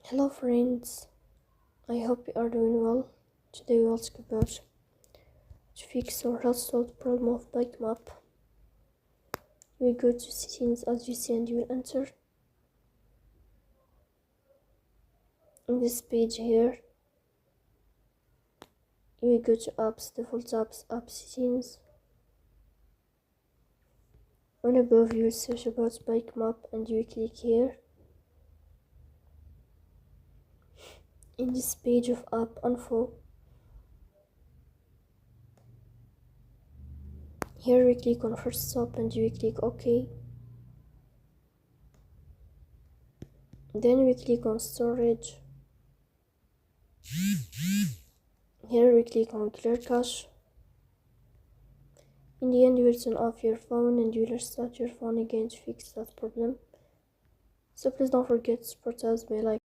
Hello friends, I hope you are doing well. Today we'll talk about to fix or resolve the problem of BikeMap. We go to settings as you see and you will enter. In this page here, you will go to apps, default apps, app settings. On above you will search about BikeMap and you will click here. In this page of app info, here we click on first stop and you will click OK. Then we click on storage. Here we click on clear cache. In the end, you will turn off your phone and you will restart your phone again to fix that problem. So please don't forget to support us by liking.